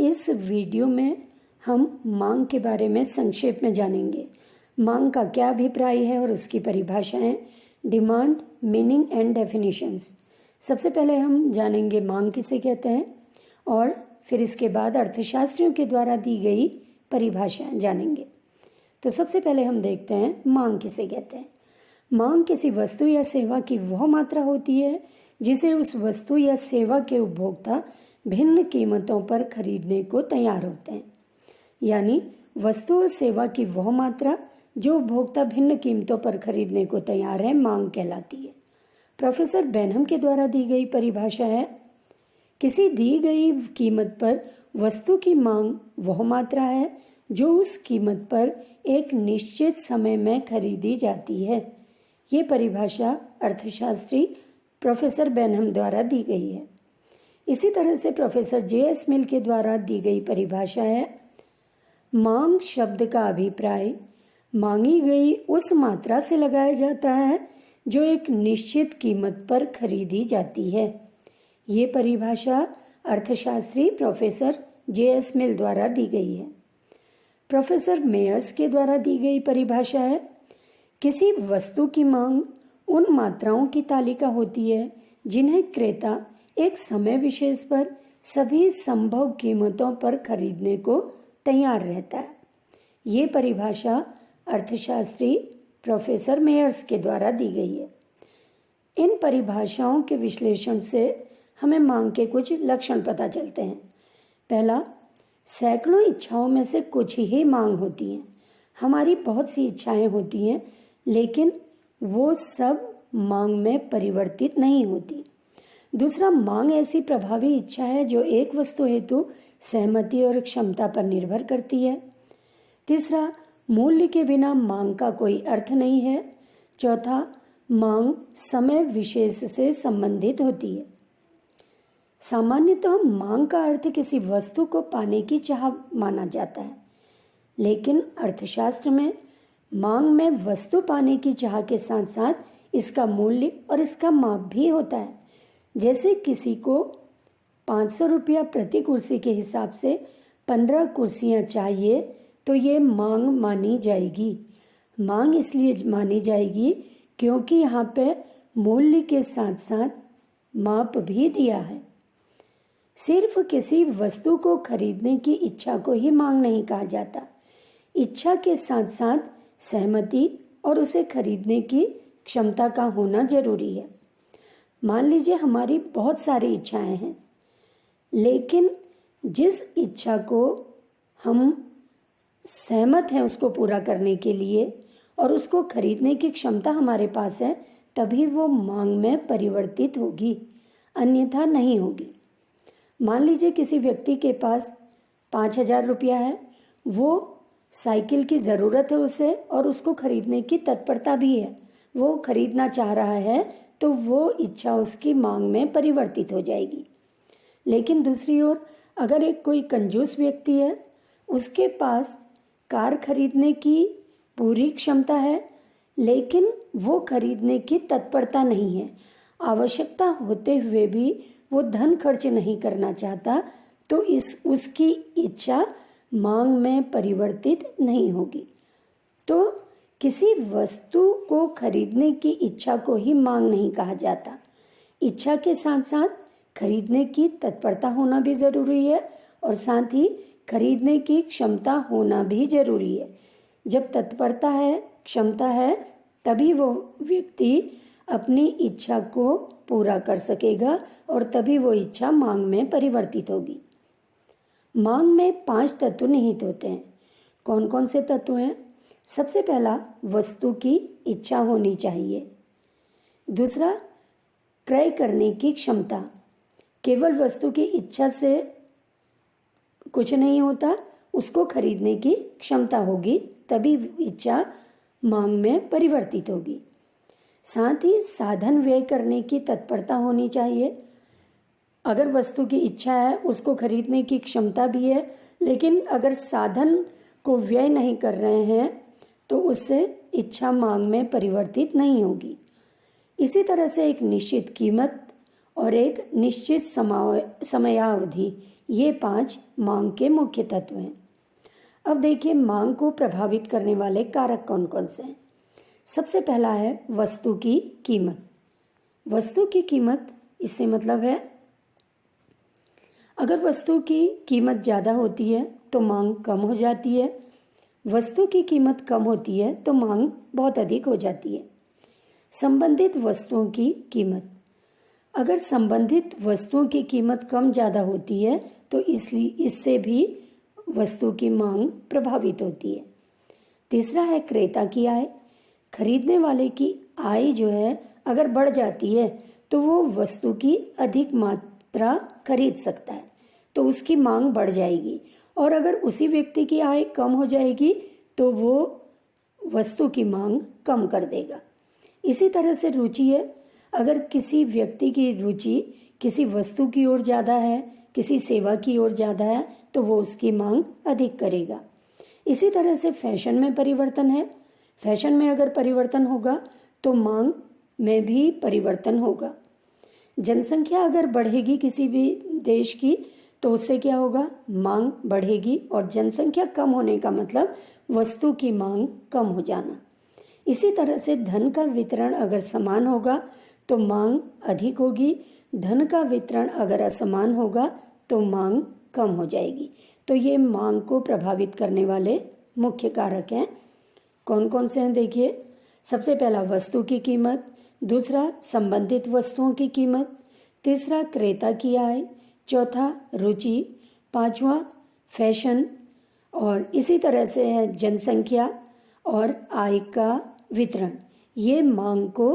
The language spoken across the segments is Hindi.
इस वीडियो में हम मांग के बारे में संक्षेप में जानेंगे। मांग का क्या अभिप्राय है और उसकी परिभाषाएं, डिमांड, मीनिंग एंड डेफिनेशंस। सबसे पहले हम जानेंगे मांग किसे कहते हैं और फिर इसके बाद अर्थशास्त्रियों के द्वारा दी गई परिभाषाएं जानेंगे। तो सबसे पहले हम देखते हैं मांग किसे कहते हैं। मांग किसी वस्तु या सेवा की वह मात्रा होती है जिसे उस वस्तु या सेवा के उपभोक्ता भिन्न कीमतों पर खरीदने को तैयार होते हैं। यानी वस्तु और सेवा की वह मात्रा जो उपभोक्ता भिन्न कीमतों पर खरीदने को तैयार है मांग कहलाती है। प्रोफेसर बेनहम के द्वारा दी गई परिभाषा है, किसी दी गई कीमत पर वस्तु की मांग वह मात्रा है जो उस कीमत पर एक निश्चित समय में खरीदी जाती है। ये परिभाषा अर्थशास्त्री प्रोफेसर बेनहम द्वारा दी गई है। इसी तरह से प्रोफेसर जे.एस. मिल के द्वारा दी गई परिभाषा है, मांग शब्द का अभिप्राय मांगी गई उस मात्रा से लगाया जाता है जो एक निश्चित कीमत पर खरीदी जाती है। ये परिभाषा अर्थशास्त्री प्रोफेसर जे.एस. मिल द्वारा दी गई है। प्रोफेसर मेयर्स के द्वारा दी गई परिभाषा है, किसी वस्तु की मांग उन मात्राओं की तालिका होती है जिन्हें क्रेता एक समय विशेष पर सभी संभव कीमतों पर खरीदने को तैयार रहता है। ये परिभाषा अर्थशास्त्री प्रोफेसर मेयर्स के द्वारा दी गई है। इन परिभाषाओं के विश्लेषण से हमें मांग के कुछ लक्षण पता चलते हैं। पहला, सैकड़ों इच्छाओं में से कुछ ही मांग होती हैं। हमारी बहुत सी इच्छाएं होती हैं लेकिन वो सब मांग में परिवर्तित नहीं होती। दूसरा, मांग ऐसी प्रभावी इच्छा है जो एक वस्तु हेतु सहमति और क्षमता पर निर्भर करती है। तीसरा, मूल्य के बिना मांग का कोई अर्थ नहीं है। चौथा, मांग समय विशेष से संबंधित होती है। सामान्यतः मांग का अर्थ किसी वस्तु को पाने की चाह माना जाता है, लेकिन अर्थशास्त्र में मांग में वस्तु पाने की चाह के साथ साथ इसका मूल्य और इसका माप भी होता है। जैसे किसी को 500 रुपया प्रति कुर्सी के हिसाब से 15 कुर्सियाँ चाहिए तो ये मांग मानी जाएगी। मांग इसलिए मानी जाएगी क्योंकि यहाँ पे मूल्य के साथ साथ माप भी दिया है। सिर्फ किसी वस्तु को खरीदने की इच्छा को ही मांग नहीं कहा जाता। इच्छा के साथ साथ सहमति और उसे खरीदने की क्षमता का होना जरूरी है। मान लीजिए हमारी बहुत सारी इच्छाएं हैं, लेकिन जिस इच्छा को हम सहमत हैं उसको पूरा करने के लिए और उसको खरीदने की क्षमता हमारे पास है, तभी वो मांग में परिवर्तित होगी, अन्यथा नहीं होगी। मान लीजिए किसी व्यक्ति के पास 5,000 रुपया है, वो साइकिल की ज़रूरत है उसे और उसको खरीदने की तत्परता भी है, वो खरीदना चाह रहा है, तो वो इच्छा उसकी मांग में परिवर्तित हो जाएगी। लेकिन दूसरी ओर अगर एक कोई कंजूस व्यक्ति है, उसके पास कार खरीदने की पूरी क्षमता है लेकिन वो खरीदने की तत्परता नहीं है, आवश्यकता होते हुए भी वो धन खर्च नहीं करना चाहता, तो उसकी इच्छा मांग में परिवर्तित नहीं होगी। तो किसी वस्तु को खरीदने की इच्छा को ही मांग नहीं कहा जाता। इच्छा के साथ साथ खरीदने की तत्परता होना भी ज़रूरी है और साथ ही खरीदने की क्षमता होना भी ज़रूरी है। जब तत्परता है, क्षमता है, तभी वो व्यक्ति अपनी इच्छा को पूरा कर सकेगा और तभी वो इच्छा मांग में परिवर्तित होगी। मांग में 5 तत्व निहित होते हैं। कौन कौन से तत्व हैं? सबसे पहला, वस्तु की इच्छा होनी चाहिए। दूसरा, क्रय करने की क्षमता। केवल वस्तु की इच्छा से कुछ नहीं होता, उसको खरीदने की क्षमता होगी, तभी इच्छा मांग में परिवर्तित होगी। साथ ही साधन व्यय करने की तत्परता होनी चाहिए। अगर वस्तु की इच्छा है, उसको खरीदने की क्षमता भी है, लेकिन अगर साधन को व्यय नहीं कर रहे हैं तो उससे इच्छा मांग में परिवर्तित नहीं होगी। इसी तरह से एक निश्चित कीमत और एक निश्चित समयावधि, ये 5 मांग के मुख्य तत्व हैं। अब देखिए मांग को प्रभावित करने वाले कारक कौन कौन से हैं। सबसे पहला है वस्तु की कीमत। वस्तु की कीमत, इससे मतलब है अगर वस्तु की कीमत ज़्यादा होती है तो मांग कम हो जाती है, वस्तु की कीमत कम होती है तो मांग बहुत अधिक हो जाती है। संबंधित वस्तुओं की कीमत, अगर संबंधित वस्तुओं की कीमत कम ज़्यादा होती है तो इसलिए इससे भी वस्तु की मांग प्रभावित होती है। तीसरा है क्रेता की आय। खरीदने वाले की आय जो है अगर बढ़ जाती है तो वो वस्तु की अधिक मात्रा खरीद सकता है, तो उसकी मांग बढ़ जाएगी। और अगर उसी व्यक्ति की आय कम हो जाएगी तो वो वस्तु की मांग कम कर देगा। इसी तरह से रुचि है, अगर किसी व्यक्ति की रुचि किसी वस्तु की ओर ज़्यादा है, किसी सेवा की ओर ज़्यादा है, तो वो उसकी मांग अधिक करेगा। इसी तरह से फैशन में परिवर्तन है। फैशन में अगर परिवर्तन होगा तो मांग में भी परिवर्तन होगा। जनसंख्या अगर बढ़ेगी किसी भी देश की तो उससे क्या होगा, मांग बढ़ेगी। और जनसंख्या कम होने का मतलब वस्तु की मांग कम हो जाना। इसी तरह से धन का वितरण अगर समान होगा तो मांग अधिक होगी, धन का वितरण अगर असमान होगा तो मांग कम हो जाएगी। तो ये मांग को प्रभावित करने वाले मुख्य कारक हैं। कौन कौन से हैं देखिए। सबसे पहला वस्तु की कीमत, दूसरा संबंधित वस्तुओं की कीमत, तीसरा क्रेता की आय, चौथा रुचि, पांचवा फैशन, और इसी तरह से है जनसंख्या और आय का वितरण। ये मांग को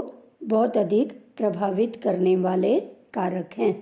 बहुत अधिक प्रभावित करने वाले कारक हैं।